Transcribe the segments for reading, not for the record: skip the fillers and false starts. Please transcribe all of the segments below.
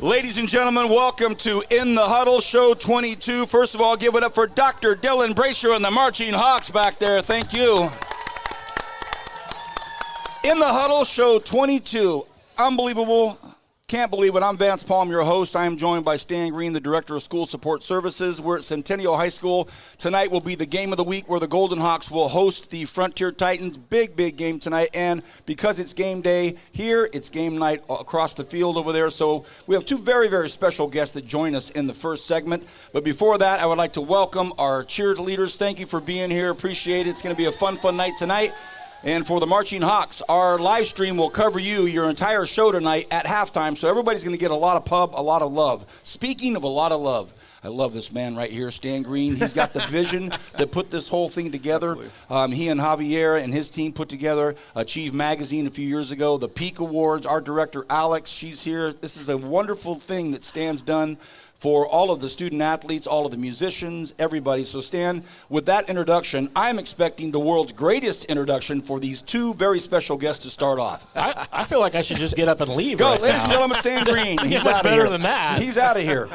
Ladies and gentlemen, welcome to In the Huddle, Show 22. First of all, give it up for Dr. Dylan Brasher and the Marching Hawks back there. Thank you. In the Huddle, Show 22. Unbelievable. Can't believe it. I'm Vance Palm, your host. I am joined by Stan Green, the Director of School Support Services. We're at Centennial High School. Tonight will be the game of the week where the Golden Hawks will host the Frontier Titans. Big game tonight. And because it's game day here, it's game night across the field over there. So we have two very special guests that join us in the first segment. But before that, I would like to welcome our cheerleaders. Thank you for being here. Appreciate it. It's going to be a fun night tonight. And for the Marching Hawks, our live stream will cover your entire show tonight at halftime, so everybody's going to get a lot of pub, a lot of love. Speaking of a lot of love, I love this man right here, Stan Green. He's got the vision that put this whole thing together. He and Javier and his team put together Achieve Magazine a few years ago, the Peak Awards. Our director, Alex, she's here. This is a wonderful thing that Stan's done for all of the student athletes, all of the musicians, everybody. So Stan, with that introduction, I'm expecting the world's greatest introduction for these two very special guests to start off. I feel like I should just get up and leave. Go, right ladies now. and gentlemen, Stan Green. He's much better than that. He's out of here.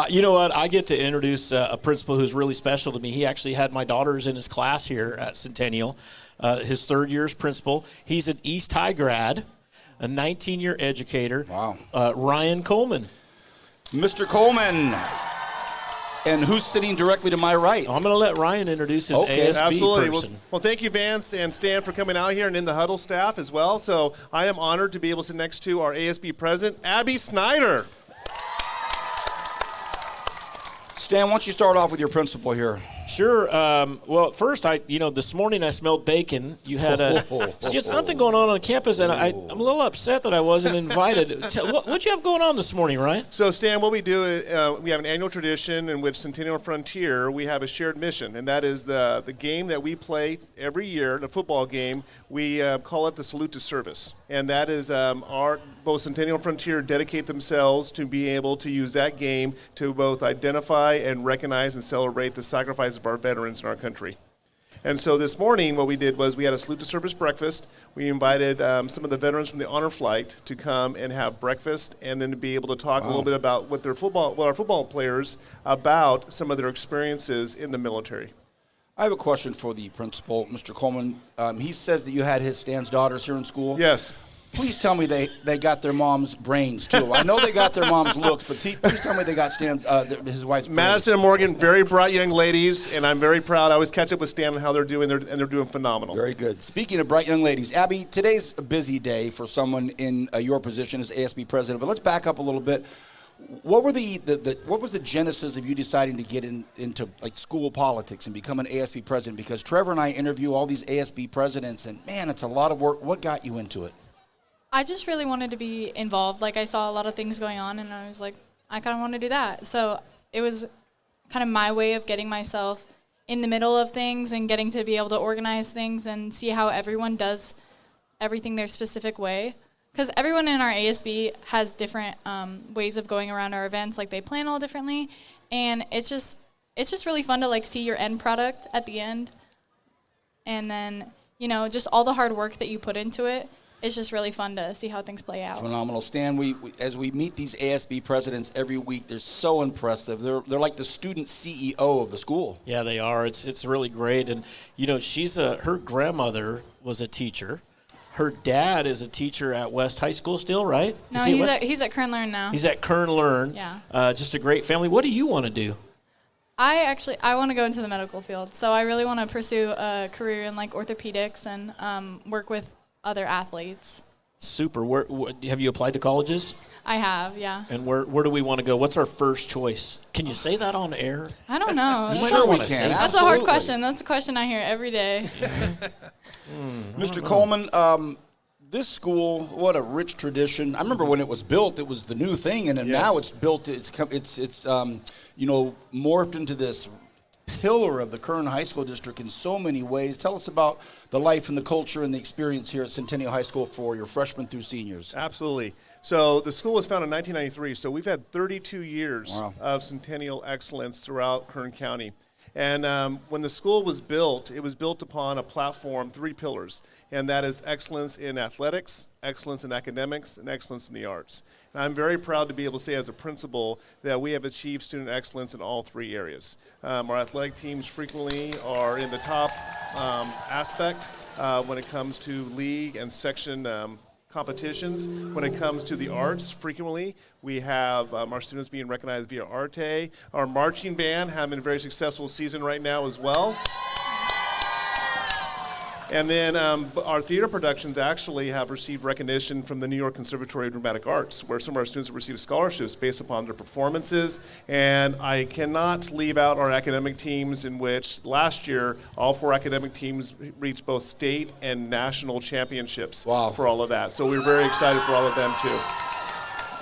You know what? I get to introduce a principal who's really special to me. He actually had my daughters in his class here at Centennial, his third year's principal. He's an East High grad, a 19-year educator. Wow. Ryan Coleman. Mr. Coleman. And who's sitting directly to my right? I'm going to let Ryan introduce his ASB absolutely. person. Well, thank you, Vance and Stan, for coming out here, and In the Huddle staff as well. So I am honored to be able to sit next to our ASB president, Abby Snyder. Stan, why don't you start off with your principal here? Sure. Well, first, this morning I smelled bacon. You had something going on campus, and I'm a little upset that I wasn't invited. What'd you have going on this morning, Ryan? So, Stan, what we do is we have an annual tradition in which Centennial Frontier, we have a shared mission, and that is the game that we play every year, the football game. We call it the Salute to Service, and that is both Centennial Frontier dedicate themselves to be able to use that game to both identify and recognize and celebrate the sacrifice of our veterans in our country. And so this morning what we did was we had a Salute to Service breakfast. We invited some of the veterans from the Honor Flight to come and have breakfast, and then to be able to talk a little bit about what our football players, about some of their experiences in the military. I have a question for the principal, Mr. Coleman. He says that you had Stan's daughters here in school. Yes. Please tell me they got their mom's brains, too. I know they got their mom's looks, but please tell me they got Stan's, his wife's brains. Madison and Morgan, very bright young ladies, and I'm very proud. I always catch up with Stan on how they're doing, and they're doing phenomenal. Very good. Speaking of bright young ladies, Abby, today's a busy day for someone in your position as ASB president, but let's back up a little bit. What were what was the genesis of you deciding to get into like school politics and become an ASB president? Because Trevor and I interview all these ASB presidents, and man, it's a lot of work. What got you into it? I just really wanted to be involved. Like, I saw a lot of things going on, and I was like, I kind of want to do that. So it was kind of my way of getting myself in the middle of things and getting to be able to organize things and see how everyone does everything their specific way. Because everyone in our ASB has different ways of going around our events. Like, they plan all differently, and it's just really fun to like see your end product at the end, and then just all the hard work that you put into it. It's just really fun to see how things play out. Phenomenal. Stan, we as we meet these ASB presidents every week, they're so impressive. They're like the student CEO of the school. Yeah, they are. It's really great. And, her grandmother was a teacher. Her dad is a teacher at West High School still, right? No, he's at Kern Learn now. He's at Kern Learn. Yeah. Just a great family. What do you want to do? I want to go into the medical field. So I really want to pursue a career in like orthopedics and work with other athletes. Super. Where have you applied to colleges? I have, yeah. And where do we want to go? What's our first choice? Can you say that on air? I don't know. Sure we can. That's a hard question. That's a question I hear every day. Mr. Coleman, this school, what a rich tradition. I remember when it was built, it was the new thing, and then now it's built. It's morphed into this pillar of the Kern High School District in so many ways. Tell us about the life and the culture and the experience here at Centennial High School for your freshmen through seniors. Absolutely. So the school was founded in 1993, so we've had 32 years of Centennial excellence throughout Kern County. And when the school was built, it was built upon a platform, 3 pillars, and that is excellence in athletics, excellence in academics, and excellence in the arts. And I'm very proud to be able to say as a principal that we have achieved student excellence in all 3 areas. Our athletic teams frequently are in the top aspect when it comes to league and section competitions. When it comes to the arts, frequently we have our students being recognized via Arte. Our marching band having a very successful season right now as well. And then our theater productions actually have received recognition from the New York Conservatory of Dramatic Arts, where some of our students have received scholarships based upon their performances. And I cannot leave out our academic teams, in which last year all 4 academic teams reached both state and national championships for all of that. So we're very excited for all of them too.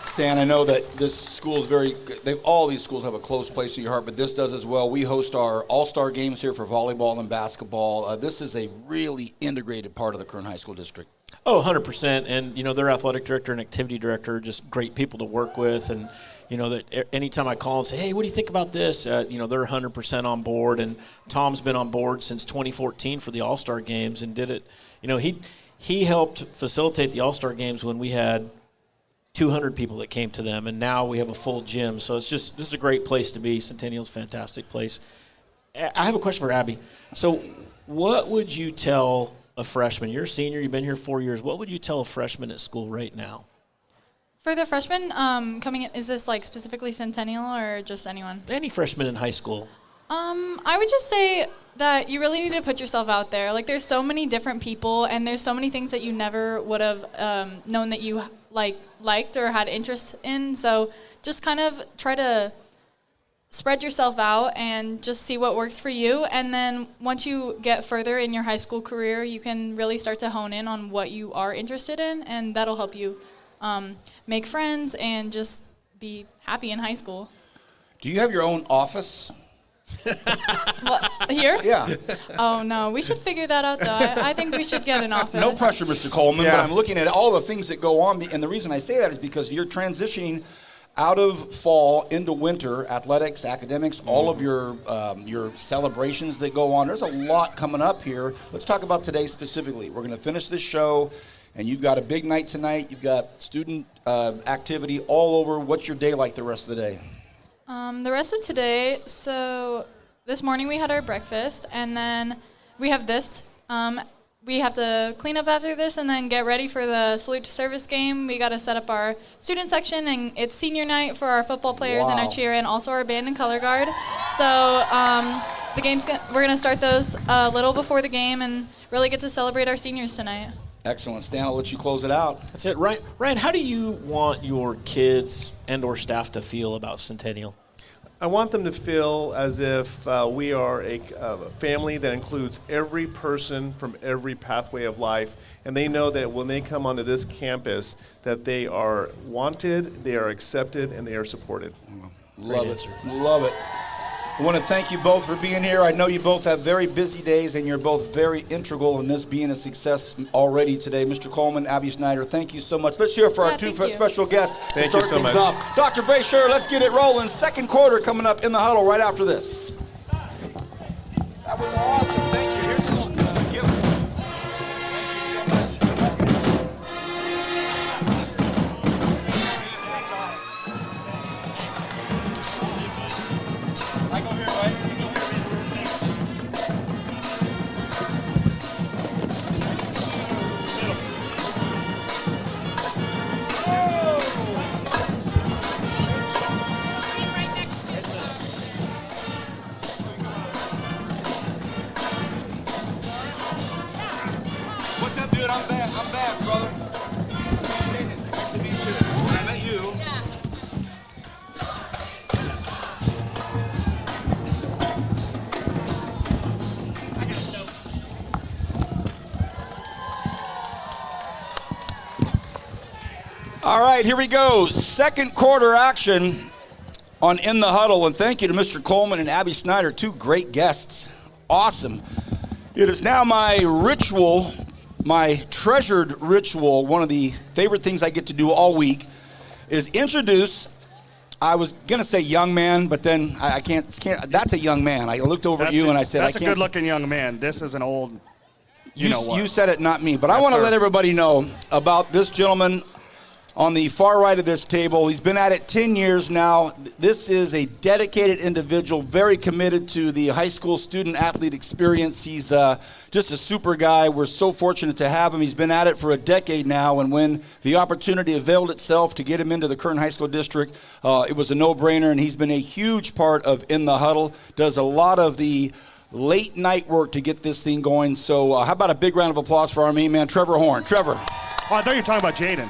Stan, I know that this school is all these schools have a close place in your heart, but this does as well. We host our all-star games here for volleyball and basketball. This is a really integrated part of the Kern High School District. Oh, 100%. And, their athletic director and activity director are just great people to work with. And, that anytime I call and say, hey, what do you think about this? They're 100% on board. And Tom's been on board since 2014 for the all-star games and did it. He helped facilitate the all-star games when we had 200 people that came to them, and now we have a full gym. So this is a great place to be. Centennial's a fantastic place. I have a question for Abby. So what would you tell a freshman? You're a senior, you've been here 4 years. What would you tell a freshman at school right now? For the freshman coming in, is this like specifically Centennial or just anyone? Any freshman in high school. I would just say that you really need to put yourself out there. Like, there's so many different people, and there's so many things that you never would have known that you liked or had interest in. So just kind of try to spread yourself out and just see what works for you. And then once you get further in your high school career, you can really start to hone in on what you are interested in, and that'll help you make friends and just be happy in high school. Do you have your own office? Here? Yeah. Oh, no. We should figure that out, though. I think we should get an office. No pressure, Mr. Coleman, but I'm looking at all the things that go on. And the reason I say that is because you're transitioning out of fall into winter, athletics, academics, all of your celebrations that go on. There's a lot coming up here. Let's talk about today specifically. We're going to finish this show, and you've got a big night tonight. You've got student activity all over. What's your day like the rest of the day? The rest of today, so this morning we had our breakfast, and then we have this. We have to clean up after this and then get ready for the salute to service game. We got to set up our student section, and it's senior night for our football players and our cheer, and also our band and color guard. So we're going to start those a little before the game and really get to celebrate our seniors tonight. Excellent. Stan, I'll let you close it out. That's it. Ryan, how do you want your kids and or staff to feel about Centennial? I want them to feel as if we are a family that includes every person from every pathway of life, and they know that when they come onto this campus that they are wanted, they are accepted, and they are supported. Love it. Love it. I want to thank you both for being here. I know you both have very busy days, and you're both very integral in this being a success already today. Mr. Coleman, Abby Snyder, thank you so much. Let's hear for our two special guests. Thank you so much. Off. Dr. Brasher, let's get it rolling. Second quarter coming up in the huddle right after this. That was awesome. Thank you. Here's a little gift. I go here, right? What's up, dude? I'm Vance, brother. Nice to meet you. I met you. Yeah. I got notes. All right, here we go. Second quarter action on In the Huddle. And thank you to Mr. Coleman and Abby Snyder, two great guests. Awesome. It is now my ritual, my treasured ritual, one of the favorite things I get to do all week, is introduce I was gonna say young man, but then I can't. That's a young man. I looked over at you and I said, That's I a can't. good-looking young man. This is an old. You know what? You said it, not me. But I Yes, want to sir. let everybody know about this gentleman on the far right of this table. He's been at it 10 years now. This is a dedicated individual, very committed to the high school student-athlete experience. He's just a super guy. We're so fortunate to have him. He's been at it for a decade now, and when the opportunity availed itself to get him into the Kern High School District, it was a no-brainer, and he's been a huge part of In the Huddle, does a lot of the late night work to get this thing going. So how about a big round of applause for our main man, Trevor Horn. Trevor. Oh, I thought you were talking about Jaden.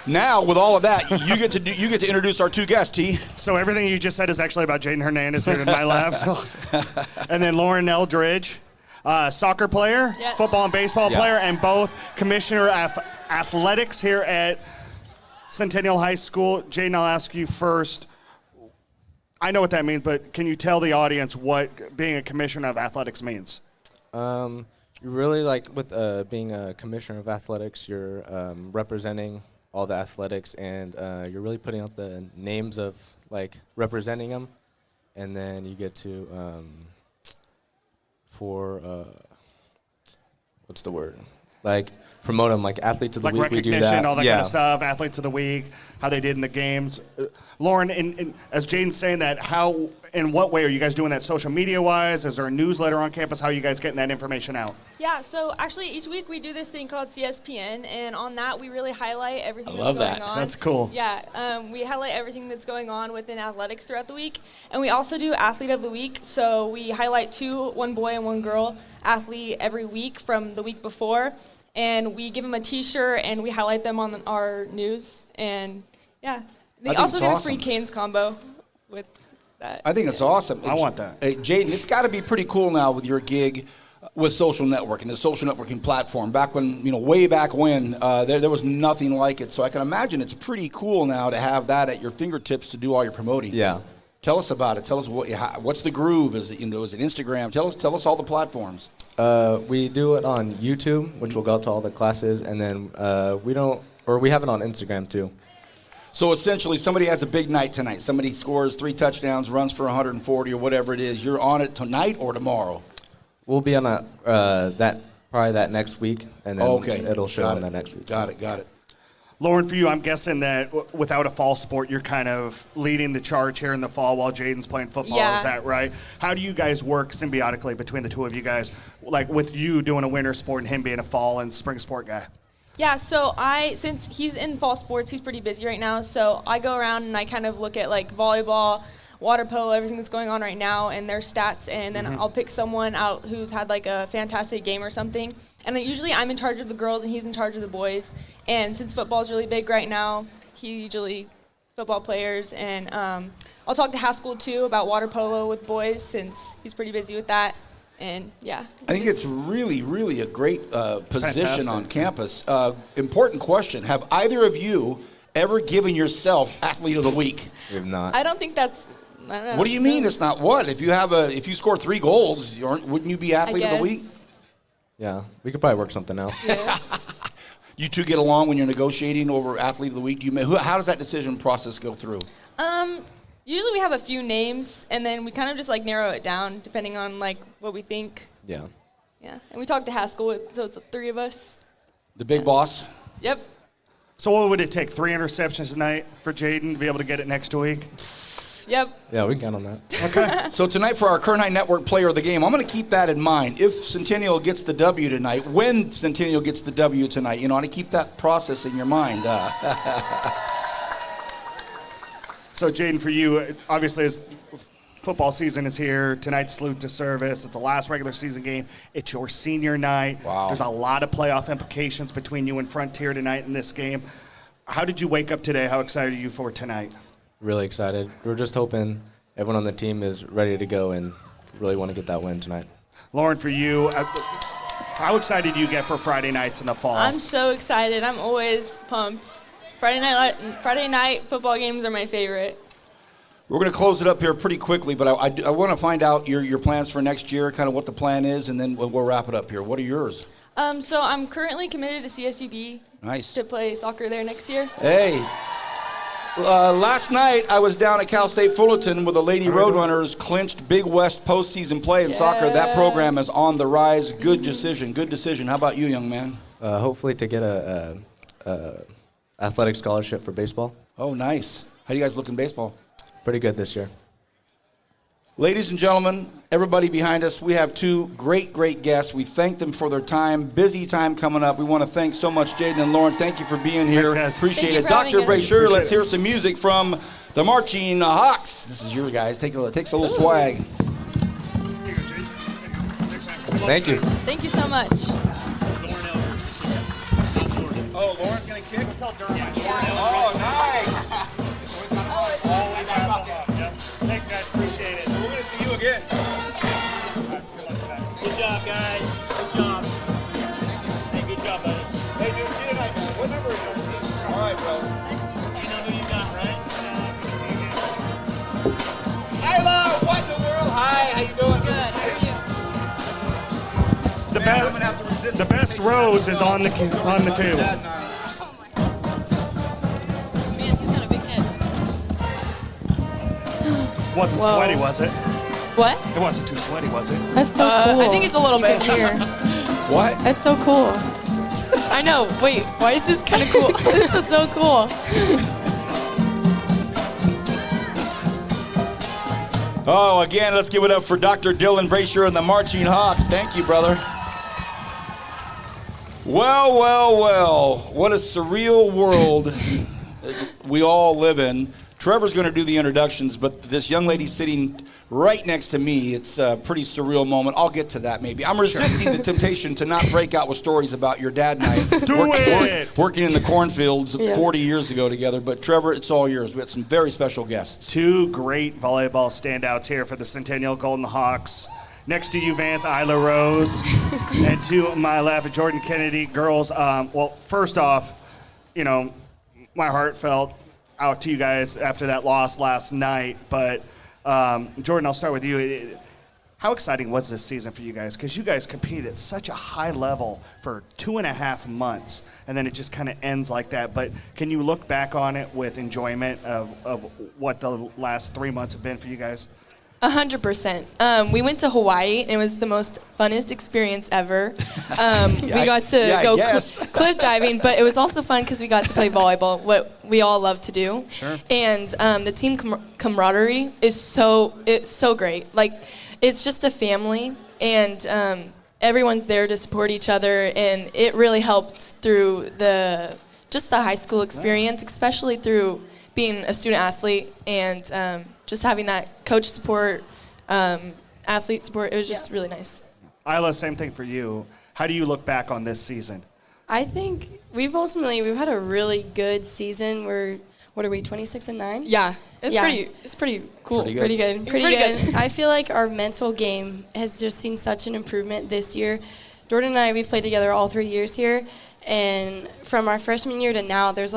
Now, with all of that, you get to introduce our two guests, T. So everything you just said is actually about Jaden Hernandez here to my left. And then Lauren Eldridge, soccer player, Yep. football and baseball Yeah. player, and both commissioner of athletics here at Centennial High School. Jaden, I'll ask you first. I know what that means, but can you tell the audience what being a commissioner of athletics means? You really with being a commissioner of athletics, you're representing all the athletics, and you're really putting out the names of representing them, and then you get to what's the word? Promote them, athletes of the week. We do Recognition, that. all that kind of stuff, athletes of the week, how they did in the games. Lauren, as Jaden's saying that, how, in what way are you guys doing that social media-wise? Is there a newsletter on campus? How are you guys getting that information out? Yeah, so actually each week we do this thing called CSPN, and on that we really highlight everything love that's going that. on. That's cool. Yeah, we highlight everything that's going on within athletics throughout the week, and we also do Athlete of the Week, so we highlight one boy and one girl athlete every week from the week before, and we give them a T-shirt and we highlight them on our news, and yeah. They think also it's do a awesome. free Canes combo with that. I think it's awesome. I want that. Hey, Jaden, it's got to be pretty cool now with your gig with social networking, the social networking platform. Back when, way back when, there was nothing like it. So I can imagine it's pretty cool now to have that at your fingertips to do all your promoting. Yeah. Tell us about it. Tell us what's the groove? Is it Instagram? Tell us all the platforms. We do it on YouTube, which will go out to all the classes, and then we have it on Instagram too. So essentially, somebody has a big night tonight. Somebody scores 3 touchdowns, runs for 140 or whatever it is. You're on it tonight or tomorrow? We'll be on probably that next week, and then it'll show on that next week. Got it. Lauren, for you, I'm guessing that without a fall sport, you're kind of leading the charge here in the fall while Jaden's playing football. Yeah. Is that right? How do you guys work symbiotically between the two of you guys, with you doing a winter sport and him being a fall and spring sport guy? Yeah, so since he's in fall sports, he's pretty busy right now, so I go around and I kind of look at volleyball, water polo, everything that's going on right now and their stats, and then I'll pick someone out who's had a fantastic game or something. And then usually I'm in charge of the girls and he's in charge of the boys. And since football's really big right now, he usually football players, and I'll talk to Haskell too about water polo with boys since he's pretty busy with that. And yeah, I think it's really, really a great position Fantastic. on campus. Important question. Have either of you ever given yourself Athlete of the Week? We have not. I don't think that's. I don't know. What do you mean it's not what? If you score 3 goals, wouldn't you be Athlete of the Week? Yeah, we could probably work something out. Yeah. You two get along when you're negotiating over Athlete of the Week? How does that decision process go through? Usually we have a few names, and then we kind of just narrow it down depending on what we think. Yeah. Yeah, and we talk to Haskell, so it's 3 of us. The big boss? Yep. So what would it take, 3 interceptions tonight for Jaden to be able to get it next week? Yep. Yeah, we can count on that. So tonight for our Kern High Network Player of the Game, I'm going to keep that in mind. If Centennial gets the W tonight, when Centennial gets the W tonight, I want to keep that process in your mind. So, Jaden, for you, obviously, as football season is here, tonight's salute to service. It's the last regular season game. It's your senior night. Wow. There's a lot of playoff implications between you and Frontier tonight in this game. How did you wake up today? How excited are you for tonight? Really excited. We're just hoping everyone on the team is ready to go and really want to get that win tonight. Lauren, for you, how excited do you get for Friday nights in the fall? I'm so excited. I'm always pumped. Friday night football games are my favorite. We're going to close it up here pretty quickly, but I want to find out your plans for next year, kind of what the plan is, and then we'll wrap it up here. What are yours? So I'm currently committed to CSUB. Nice. To play soccer there next year. Hey, Last night, I was down at Cal State Fullerton where the Lady Roadrunners clinched Big West postseason play in soccer. That program is on the rise. Good decision. Good decision. How about you, young man? Hopefully to get a athletic scholarship for baseball. Oh, nice. How do you guys look in baseball? Pretty good this year. Ladies and gentlemen, everybody behind us, we have two great guests. We thank them for their time. Busy time coming up. We want to thank so much Jaden and Lauren. Thank you for being here. Thanks, guys. Appreciate Thank you it. for having Dr. us. Brasher, let's hear some music from the Marching Hawks. This is your guys. Takes a little swag. Thank you. Thank you so much. Oh, Lauren's going to kick? Oh, nice. Thanks, guys. Appreciate it. We're going to see you again. Good job, guys. Good job. Hey, good job, buddy. Hey, dude, see you tonight. What number is it? All right, bro. You know who you got, right? Isla, what in the world? Hi, how you doing? Good. The Man, I'm gonna have to resist the best rose is on the table. Man, he's got a big head. Wasn't sweaty, was it? What? It wasn't too sweaty, was it? That's so cool. I think it's a little bit. Here. What? That's so cool. I know. Wait, why is this kind of cool? This is so cool. Oh, again, let's give it up for Dr. Dylan Brasher and the Marching Hawks. Thank you, brother. Well. What a surreal world we all live in. Trevor's going to do the introductions, but this young lady sitting right next to me, it's a pretty surreal moment. I'll get to that maybe. I'm resisting the temptation to not break out with stories about your dad and I working in the cornfields 40 years ago together. But Trevor, it's all yours. We had some very special guests. Two great volleyball standouts here for the Centennial Golden Hawks. Next to you, Vance, Isla Rose. And to my left, Jordan Kennedy. Girls, well, first off, you know, my heart felt out to you guys after that loss last night. But, Jordan, I'll start with you. How exciting was this season for you guys? Because you guys competed at such a high level for 2.5 months, and then it just kind of ends like that. But can you look back on it with enjoyment of what the last 3 months have been for you guys? 100%. We went to Hawaii, and it was the most funnest experience ever. We got to go cliff diving, but it was also fun because we got to play volleyball, what we all love to do. Sure. And the team camaraderie is so great. Like, it's just a family, and everyone's there to support each other, and it really helped through the high school experience, especially through being a student athlete and just having that coach support, athlete support. It was just really nice. Isla, same thing for you. How do you look back on this season? I think we've had a really good season. What are we, 26-9? Yeah, it's Yeah. pretty cool. Pretty good. Pretty good. I feel like our mental game has just seen such an improvement this year. Jordan and I, we've played together all 3 years here, and from our freshman year to now, there's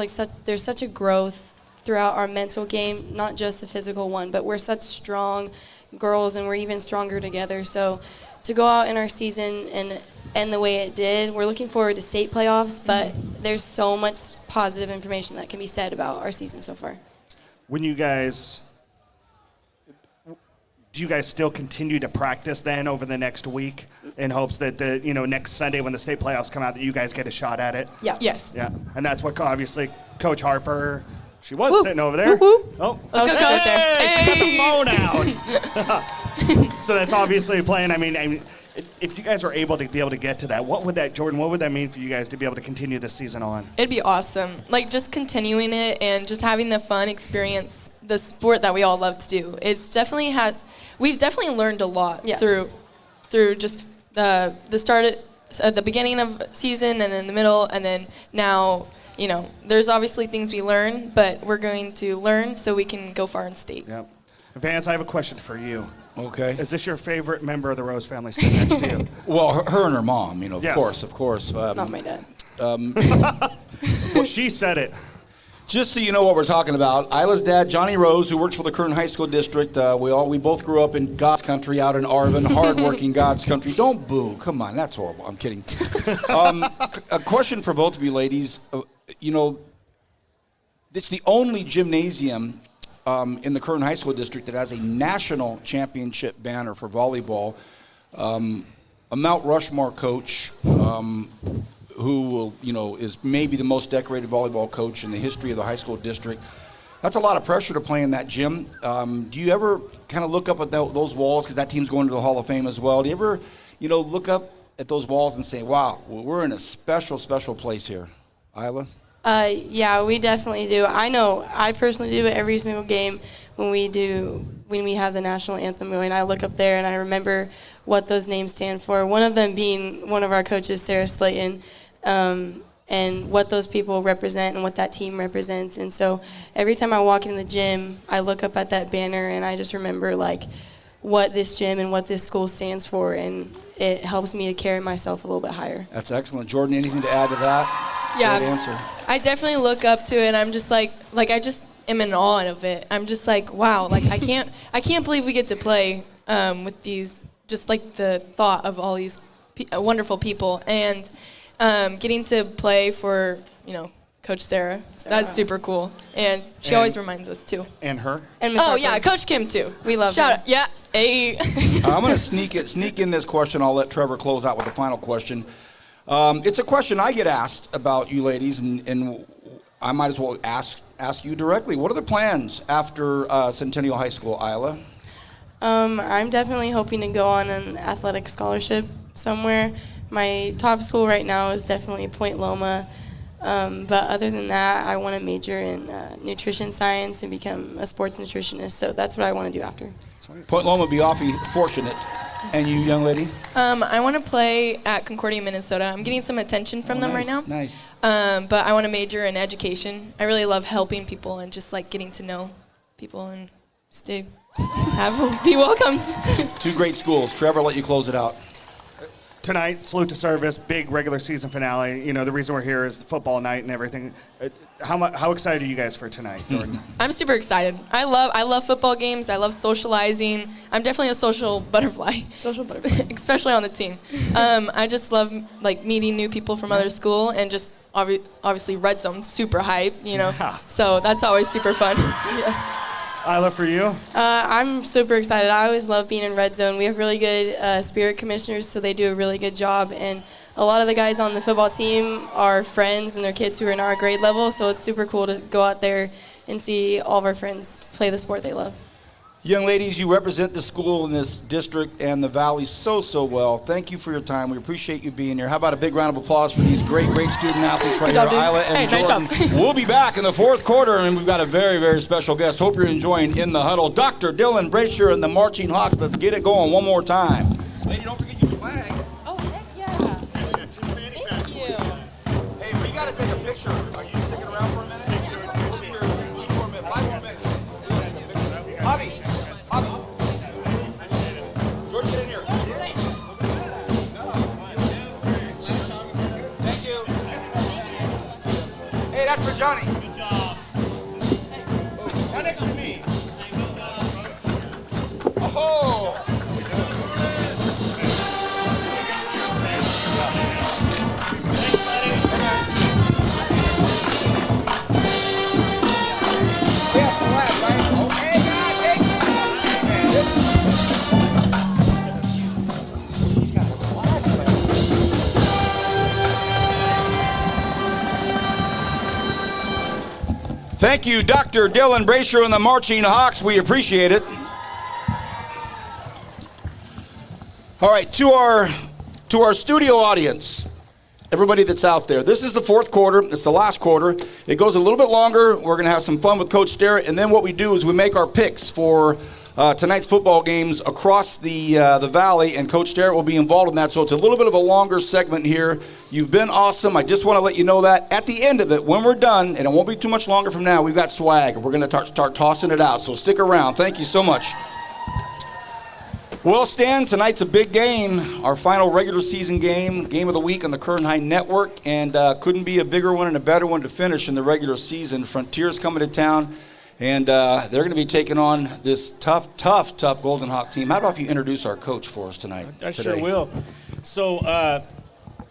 such a growth throughout our mental game, not just the physical one, but we're such strong girls, and we're even stronger together. So to go out in our season and end the way it did, we're looking forward to state playoffs, but there's so much positive information that can be said about our season so far. Do you guys still continue to practice then over the next week in hopes that next Sunday when the state playoffs come out that you guys get a shot at it? Yeah. Yes. Yeah, and that's what obviously Coach Harper, she was sitting over there. Oh, Let's go, Coach. She got the phone out. So that's obviously a plan. I mean, if you guys are able to get to that, what would that mean for you guys to be able to continue this season on? It'd be awesome. Like, just continuing it and just having the fun experience, the sport that we all love to do. We've definitely learned a lot through just the start at the beginning of season and then the middle, and then now, there's obviously things we learn, but we're going to learn so we can go far in state. Yep. Vance, I have a question for you. Okay. Is this your favorite member of the Rose family sitting next to you? Well, her and her mom, of Yes. course. Not my dad. Well, she said it. Just so you know what we're talking about, Isla's dad, Johnny Rose, who works for the Kern High School District, we both grew up in God's country out in Arvin, hardworking God's country. Don't boo. Come on, that's horrible. I'm kidding. A question for both of you ladies. it's the only gymnasium in the Kern High School district that has a national championship banner for volleyball. A Mount Rushmore coach who will, is maybe the most decorated volleyball coach in the history of the high school district. That's a lot of pressure to play in that gym. Do you ever kind of look up at those walls, because that team's going to the Hall of Fame as well? Do you ever, look up at those walls and say, wow, we're in a special, special place here? Isla? Yeah, we definitely do. I know I personally do it every single game when we have the national anthem going. I look up there and I remember what those names stand for. One of them being one of our coaches, Sarah Slayton, and what those people represent and what that team represents. And so every time I walk in the gym, I look up at that banner and I just remember what this gym and what this school stands for, and it helps me to carry myself a little bit higher. That's excellent. Jordan, anything to add to that? Yeah, Great answer. I definitely look up to it, and I'm just like I just am in awe of it. I'm just like, wow, I can't believe we get to play with these, just the thought of all these wonderful people, and getting to play for, Coach Sarah. That's super cool. And she always reminds us, too. And her? And Miss Harper. Yeah, Coach Kim, too. We love Shout her. out. Yeah. Hey. I'm going to sneak in this question. I'll let Trevor close out with the final question. It's a question I get asked about you ladies, and I might as well ask you directly. What are the plans after Centennial High School, Isla? I'm definitely hoping to go on an athletic scholarship somewhere. My top school right now is definitely Point Loma. But other than that, I want to major in nutrition science and become a sports nutritionist. So that's what I want to do after. Point Loma would be awfully fortunate. And you, young lady? I want to play at Concordia, Minnesota. I'm getting some attention from them right now. Nice. But I want to major in education. I really love helping people and just getting to know people and be welcomed. Two great schools. Trevor, I'll let you close it out. Tonight, salute to service, big regular season finale. The reason we're here is the football night and everything. How excited are you guys for tonight, Jordan? I'm super excited. I love football games. I love socializing. I'm definitely a social butterfly. Especially on the team. I just love meeting new people from other school, and just obviously Red Zone, super hype, Yeah. So that's always super fun. Yeah. Isla, for you? I'm super excited. I always love being in Red Zone. We have really good spirit commissioners, so they do a really good job. And a lot of the guys on the football team are friends and their kids who are in our grade level, so it's super cool to go out there and see all of our friends play the sport they love. Young ladies, you represent the school in this district and the valley so well. Thank you for your time. We appreciate you being here. How about a big round of applause for these great student athletes right here, Isla and Jordan. Nice job. We'll be back in the fourth quarter, and we've got a very, very special guest. Hope you're enjoying In the Huddle. Dr. Dylan Brasher and the Marching Hawks. Let's get it going one more time. Lady, don't forget your flag. Oh, heck yeah. Thank you. Hey, we got to take a picture. Are you sticking around for a minute? We'll be here 2 more minutes, 5 more minutes. Bobby. George, get in here. Thank you. Hey, that's for Johnny. Good job. Right next to me. Oh! Thank you, Dr. Dylan Brasher and the Marching Hawks. We appreciate it. All right, to our studio audience, everybody that's out there, this is the fourth quarter. It's the last quarter. It goes a little bit longer. We're going to have some fun with Coach Sterrett, and then what we do is we make our picks for tonight's football games across the valley, and Coach Sterrett will be involved in that, so it's a little bit of a longer segment here. You've been awesome. I just want to let you know that. At the end of it, when we're done, and it won't be too much longer from now, we've got swag. We're going to start tossing it out, so stick around. Thank you so much. Well, Stan, tonight's a big game, our final regular season game of the week on the Kern High Network, and couldn't be a bigger one and a better one to finish in the regular season. Frontier's coming to town. And they're going to be taking on this tough Golden Hawk team. How about if you introduce our coach for us tonight? I sure will. So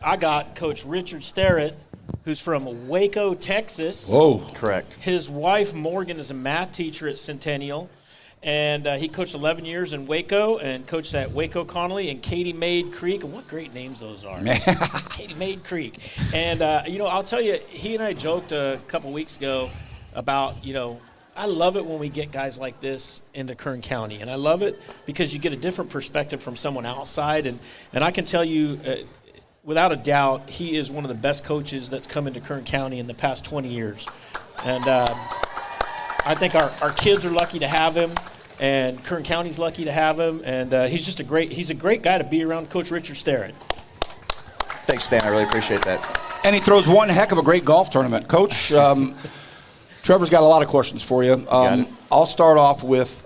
I got Coach Richard Sterrett, who's from Waco, Texas. Whoa. Correct. His wife, Morgan, is a math teacher at Centennial. And he coached 11 years in Waco and coached at Waco Connolly and Katie Maid Creek. And what great names those are. Katie Maid Creek. And, I'll tell you, he and I joked a couple weeks ago about, I love it when we get guys like this into Kern County. And I love it because you get a different perspective from someone outside. And I can tell you, without a doubt, he is one of the best coaches that's come into Kern County in the past 20 years. And I think our kids are lucky to have him. And Kern County's lucky to have him, and he's a great guy to be around. Coach Richard Starrett. Thanks, Stan. I really appreciate that. And he throws one heck of a great golf tournament. Coach, Trevor's got a lot of questions for you. Got it. I'll start off with,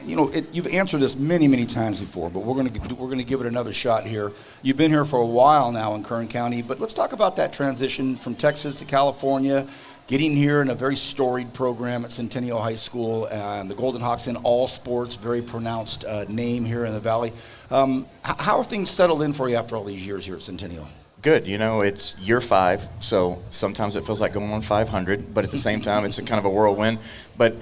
you've answered this many, many times before, but we're going to give it another shot here. You've been here for a while now in Kern County, but let's talk about that transition from Texas to California, getting here in a very storied program at Centennial High School, and the Golden Hawks in all sports, very pronounced name here in the Valley. How are things settled in for you after all these years here at Centennial? Good. It's year 5, so sometimes it feels like going on 500, but at the same time, it's a kind of a whirlwind. But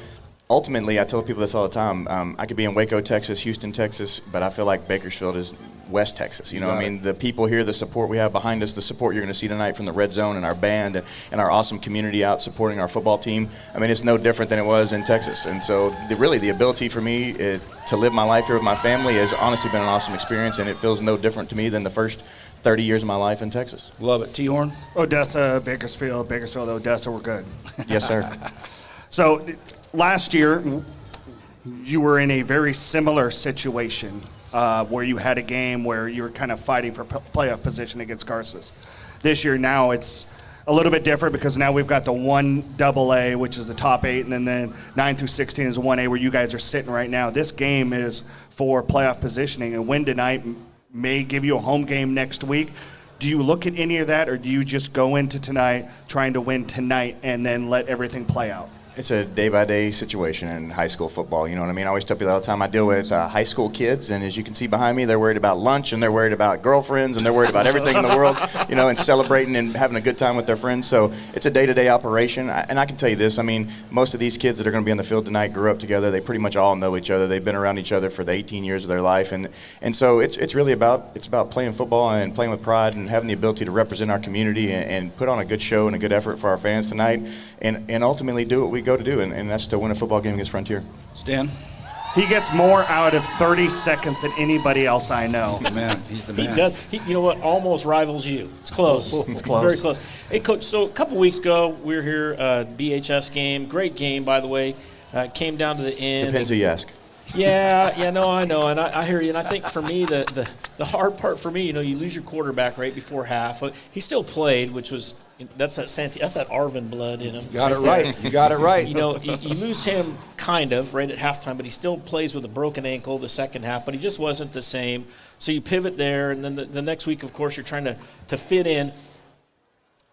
ultimately, I tell people this all the time. I could be in Waco, Texas, Houston, Texas, but I feel like Bakersfield is West Texas. The people here, the support we have behind us, the support you're going to see tonight from the Red Zone and our band and our awesome community out supporting our football team. It's no different than it was in Texas. And so the ability for me to live my life here with my family has honestly been an awesome experience, and it feels no different to me than the first 30 years of my life in Texas. Love it. T-Horn? Odessa, Bakersfield, Odessa, we're good. Yes, sir. So last year, you were in a very similar situation where you had a game where you were kind of fighting for playoff position against Garces. This year, now it's a little bit different because now we've got the 1AA, which is the top 8, and then 9 through 16 is 1A, where you guys are sitting right now. This game is for playoff positioning, and win tonight may give you a home game next week. Do you look at any of that, or do you just go into tonight trying to win tonight and then let everything play out? It's a day-by-day situation in high school football. You know what I mean? I always tell people all the time, I deal with high school kids, and as you can see behind me, they're worried about lunch, and they're worried about girlfriends, and they're worried about everything in the world, and celebrating and having a good time with their friends. So it's a day-to-day operation. And I can tell you this, most of these kids that are going to be on the field tonight grew up together. They pretty much all know each other. They've been around each other for the 18 years of their life. And so it's really about playing football and playing with pride and having the ability to represent our community and put on a good show and a good effort for our fans tonight and ultimately do what we go to do, and that's to win a football game against Frontier. Stan? He gets more out of 30 seconds than anybody else I know. He's the man. He's the man. He does. You know what? Almost rivals you. It's close. It's close. Very close. Hey, Coach, so a couple weeks ago, we were here, BHS game. Great game, by the way. Came down to the end. Depends who you ask. Yeah, no, I know, and I hear you. And I think for me, the hard part for me, you lose your quarterback right before half. He still played, which was that's that Arvin blood in him. Got it right. You got it right. You lose him kind of right at halftime, but he still plays with a broken ankle the second half. But he just wasn't the same. So you pivot there, and then the next week, of course, you're trying to fit in.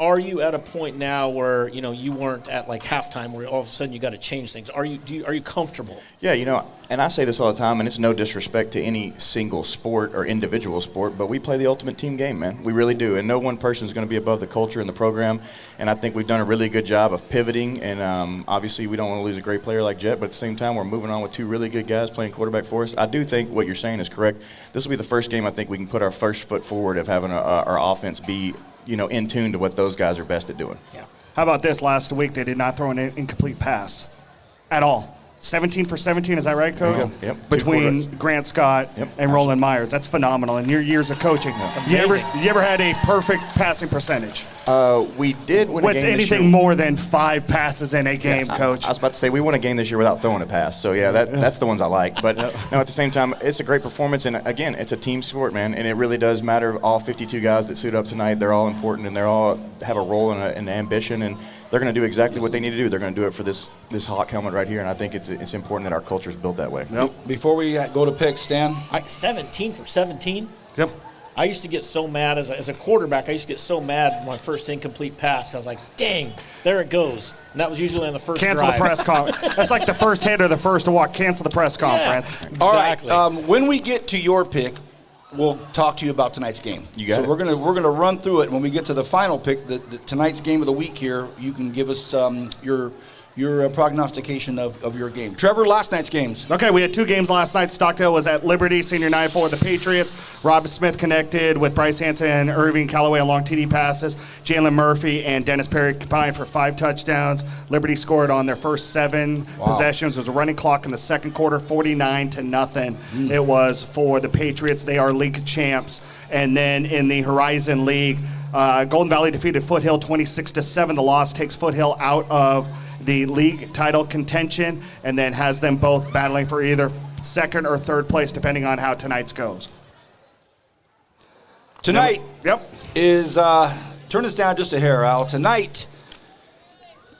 Are you at a point now where you weren't at like halftime where all of a sudden you got to change things? Are you comfortable? Yeah, and I say this all the time, and it's no disrespect to any single sport or individual sport, but we play the ultimate team game, man. We really do, and no one person is going to be above the culture and the program. And I think we've done a really good job of pivoting. And obviously, we don't want to lose a great player like Jet, but at the same time, we're moving on with 2 really good guys playing quarterback for us. I do think what you're saying is correct. This will be the first game I think we can put our first foot forward of having our offense be in tune to what those guys are best at doing. Yeah. How about this? Last week, they did not throw an incomplete pass at all. 17 for 17, is that right, Coach? Yep. Between Grant Scott and Roland Myers. That's phenomenal. In your years of coaching, you ever had a perfect passing percentage? We did win with a game anything more than 5 passes in a game, Coach. I was about to say we won a game this year without throwing a pass. So yeah, that's the ones I like. But no, at the same time, it's a great performance, and again, it's a team sport, man. And it really does matter. All 52 guys that suit up tonight, they're all important, and they all have a role and an ambition, and they're going to do exactly what they need to do. They're going to do it for this Hawk helmet right here, and I think it's important that our culture is built that way. Yep. Before we go to picks, Stan? 17 for 17? Yep. I used to get so mad as a quarterback. I used to get so mad for my first incomplete pass. I was like, dang, there it goes. And that was usually on the first Cancel drive. the press conference. That's like the first hit or the first to walk. Cancel the press conference. Yeah, exactly. All right. When we get to your pick we'll talk to you about tonight's game. You got so it. we're gonna run through it. When we get to the final pick, the tonight's game of the week here, you can give us your prognostication of your game. Trevor, last night's games. Okay, we had 2 games last night. Stockdale was at Liberty senior night for the Patriots. Rob Smith connected with Bryce Hansen and Irving Callaway along TD passes. Jalen Murphy and Dennis Perry combined for 5 touchdowns. Liberty scored on their first 7 possessions. It was a running clock in the second quarter, 49-0. It was for the Patriots. They are league champs. And then in the Horizon League, Golden Valley defeated Foothill 26-7. The loss takes Foothill out of the league title contention and then has them both battling for either second or third place depending on how tonight's goes. Tonight Yep. is, turn this down just a hair, Al. Tonight,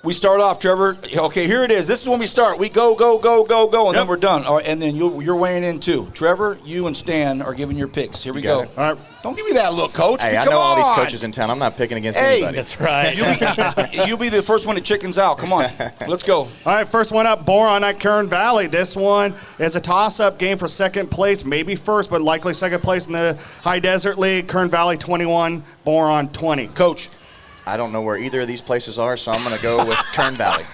we start off, Trevor. Okay, here it is. This is when we start. We go, and then we're done. All right, and then you're weighing in too. Trevor, you and Stan are giving your picks. Here we go. it. All right. Don't give me that look, Coach. Hey, I Come know all these on. coaches in town. I'm not picking against Hey, anybody. That's right. You'll be the first one to chickens out. Come on. Let's go. All right, first one up, Boron at Kern Valley. This one is a toss-up game for second place, maybe first, but likely second place in the High Desert League. Kern Valley 21, Boron 20. Coach. I don't know where either of these places are, so I'm going to go with Kern Valley.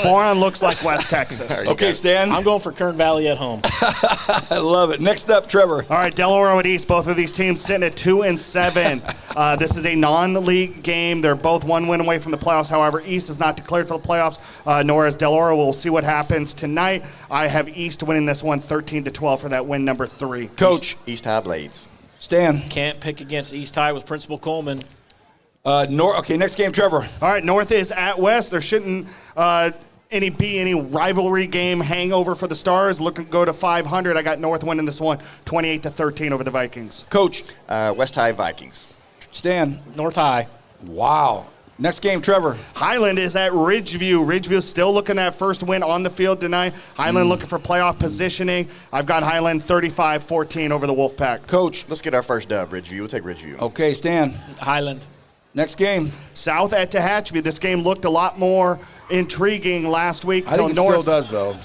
Boron looks like West Texas. Okay, Stan. I'm going for Kern Valley at home. I love it. Next up, Trevor. All right, Delaware and East, both of these teams sitting at 2-7. This is a non-league game. They're both 1 win away from the playoffs. However, East is not declared for the playoffs, nor is Delaware. We'll see what happens tonight. I have East winning this one 13-12 for that win number 3. Coach. East High Blades. Stan. Can't pick against East High with Principal Coleman. Okay, next game, Trevor. All right, North is at West. There shouldn't be any rivalry game hangover for the Stars. Looking to go to 500. I got North winning this one 28-13 over the Vikings. Coach. West High Vikings. Stan. North High. Wow. Next game, Trevor. Highland is at Ridgeview. Ridgeview still looking at first win on the field tonight. Highland looking for playoff positioning. I've got Highland 35-14 over the Wolfpack. Coach. Let's get our first dub, Ridgeview. We'll take Ridgeview. Okay, Stan. Highland. Next game. South at Tehachapi. This game looked a lot more intriguing last week. I think it still does, though.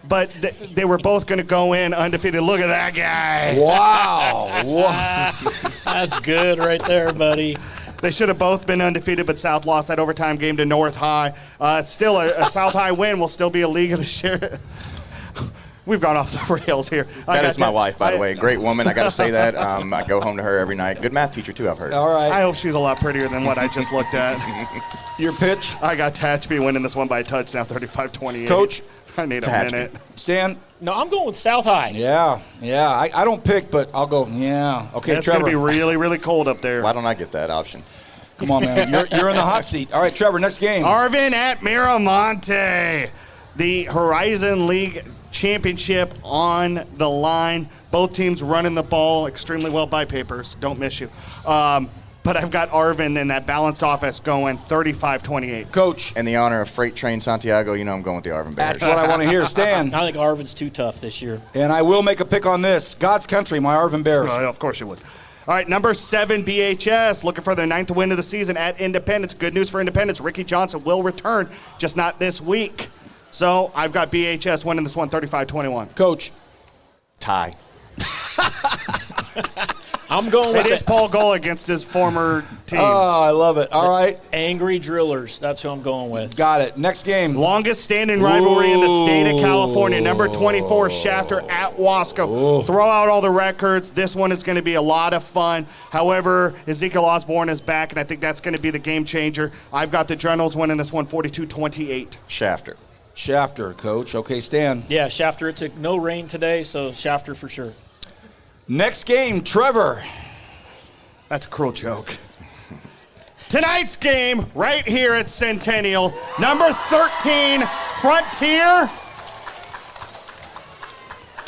But they were both going to go in undefeated. Look at that guy. Wow. That's good right there, buddy. They should have both been undefeated, but South lost that overtime game to North High. It's still a South High win. Will still be a League of the Share. We've gone off the rails here. That is my wife, by the way. Great woman. I got to say that. I go home to her every night. Good math teacher, too, I've heard. All right. I hope she's a lot prettier than what I just looked at. Your pitch. I got Tehachapi winning this one by a touchdown, 35-28. Coach. I need a Tehachapi. minute. Stan. No, I'm going with South High. Yeah. I don't pick, but I'll go. Yeah. Okay, It's going Trevor. to be really, really cold up there. Why don't I get that option? Come on, man. You're in the hot seat. All right, Trevor, next game. Arvin at Miramonte. The Horizon League Championship on the line. Both teams running the ball extremely well by papers. Don't miss you. But I've got Arvin in that balanced offense going 35-28. Coach. In the honor of Freight Train Santiago, you know I'm going with the Arvin Bears. That's what I want to hear. Stan. I think Arvin's too tough this year. And I will make a pick on this. God's country, my Arvin Bears. Of course you would. All right, number 7, BHS, looking for their 9th win of the season at Independence. Good news for Independence. Ricky Johnson will return, just not this week. So I've got BHS winning this one 35-21. Coach. Tie. I'm going with It is Paul Goll against his former team. Oh, I love it. All right. Angry Drillers. That's who I'm going with. Got it. Next game. Longest standing rivalry in the state of California. Number 24, Shafter at Wasco. Throw out all the records. This one is going to be a lot of fun. However, Ezekiel Osborne is back, and I think that's going to be the game changer. I've got the Generals winning this one 42-28. Shafter. Shafter, Coach. Okay, Stan. Yeah, Shafter. It's no rain today, so Shafter for sure. Next game, Trevor. That's a cruel joke. Tonight's game, right here at Centennial, number 13, Frontier.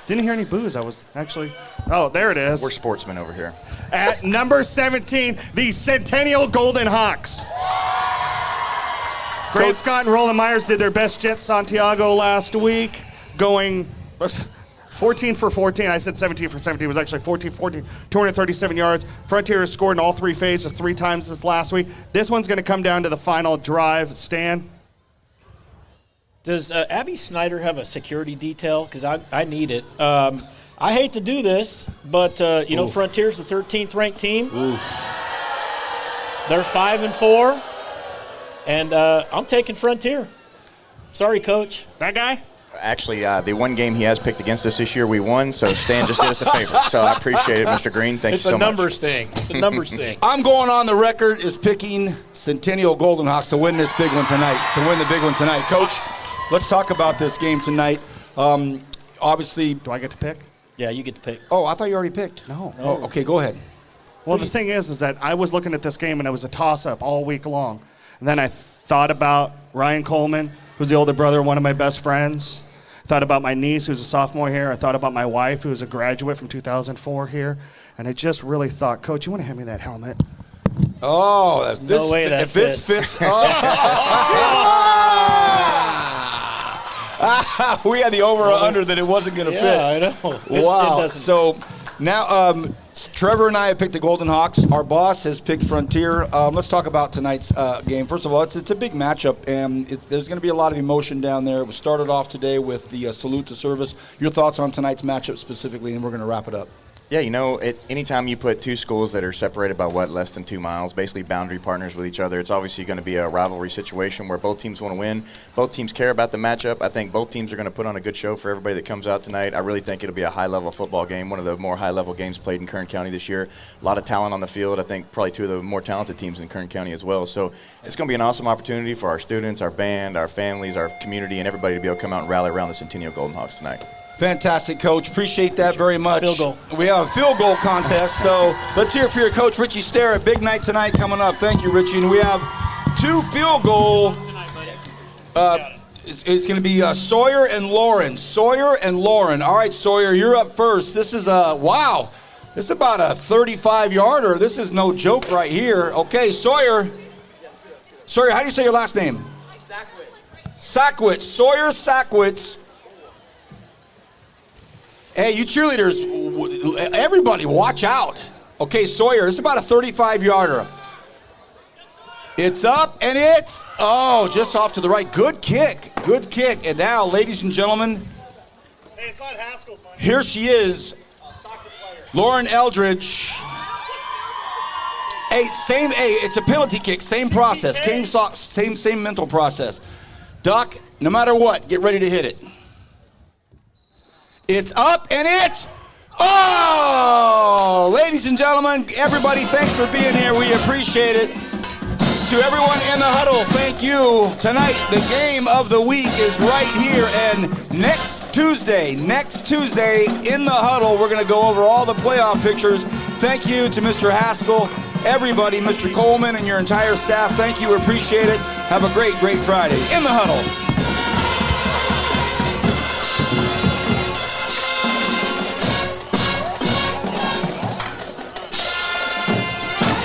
Didn't hear any boos. I was actually, oh, there it is. We're sportsmen over here. At number 17, the Centennial Golden Hawks. Grant Scott and Roland Myers did their best Jet Santiago last week, going 14 for 14. I said 17 for 17. It was actually 14 for 14, 237 yards. Frontier has scored in all 3 phases 3 times this last week. This one's going to come down to the final drive. Stan? Does Abby Snyder have a security detail? Because I need it. I hate to do this, but Frontier's the 13th ranked team. They're 5-4, and I'm taking Frontier. Sorry, Coach. That guy? Actually, the one game he has picked against us this year, we won. So Stan just did us a favor. So I appreciate it, Mr. Green. Thank you so much. It's a numbers thing. It's a numbers thing. I'm going on the record as picking Centennial Golden Hawks to win this big one tonight. To win the big one tonight, Coach. Let's talk about this game tonight. Obviously, Do I get to pick? Yeah, you get to pick. oh, I thought you already picked. No. Oh, okay, go ahead. Well, the thing is that I was looking at this game and it was a toss-up all week long. And then I thought about Ryan Coleman, who's the older brother of one of my best friends. Thought about my niece, who's a sophomore here. I thought about my wife, who's a graduate from 2004 here. And I just really thought, Coach, you want to hand me that helmet? Oh, if this, No way that if this fits. fits. We had the over or under that it wasn't going to fit. Yeah, I know. Wow. It doesn't. So now Trevor and I have picked the Golden Hawks. Our boss has picked Frontier. Let's talk about tonight's game. First of all, it's a big matchup, and there's going to be a lot of emotion down there. It was started off today with the salute to service. Your thoughts on tonight's matchup specifically, and we're going to wrap it up. Yeah, anytime you put two schools that are separated by, less than 2 miles, basically boundary partners with each other, it's obviously going to be a rivalry situation where both teams want to win. Both teams care about the matchup. I think both teams are going to put on a good show for everybody that comes out tonight. I really think it'll be a high-level football game, one of the more high-level games played in Kern County this year. A lot of talent on the field. I think probably two of the more talented teams in Kern County as well. So it's going to be an awesome opportunity for our students, our band, our families, our community, and everybody to be able to come out and rally around the Centennial Golden Hawks tonight. Fantastic, Coach. Appreciate that very much. Field goal. We have a field goal contest, so let's hear it for your coach, Richie Starrett. Big night tonight coming up. Thank you, Richie. And we have two field goal. It's going to be Sawyer and Lauren. Sawyer and Lauren. All right, Sawyer, you're up first. This is wow. This is about a 35-yarder. This is no joke right here. Okay, Sawyer. Sawyer, how do you say your last name? Sackwitz. Sawyer Sackwitz. Hey, you cheerleaders, everybody watch out. Okay, Sawyer, it's about a 35-yarder. It's up, and it's, just off to the right. Good kick, good kick. And now, ladies and gentlemen, Hey, it's not Haskell's money. here she is, Lauren Eldridge. Hey, it's a penalty kick, same process, same mental process. Duck, no matter what, get ready to hit it. It's up, and it's, ladies and gentlemen, everybody, thanks for being here. We appreciate it. To everyone in the huddle, thank you. Tonight, the game of the week is right here, and next Tuesday, in the huddle, we're going to go over all the playoff pictures. Thank you to Mr. Haskell, everybody, Mr. Coleman, and your entire staff. Thank you, appreciate it. Have a great, great Friday. In the huddle.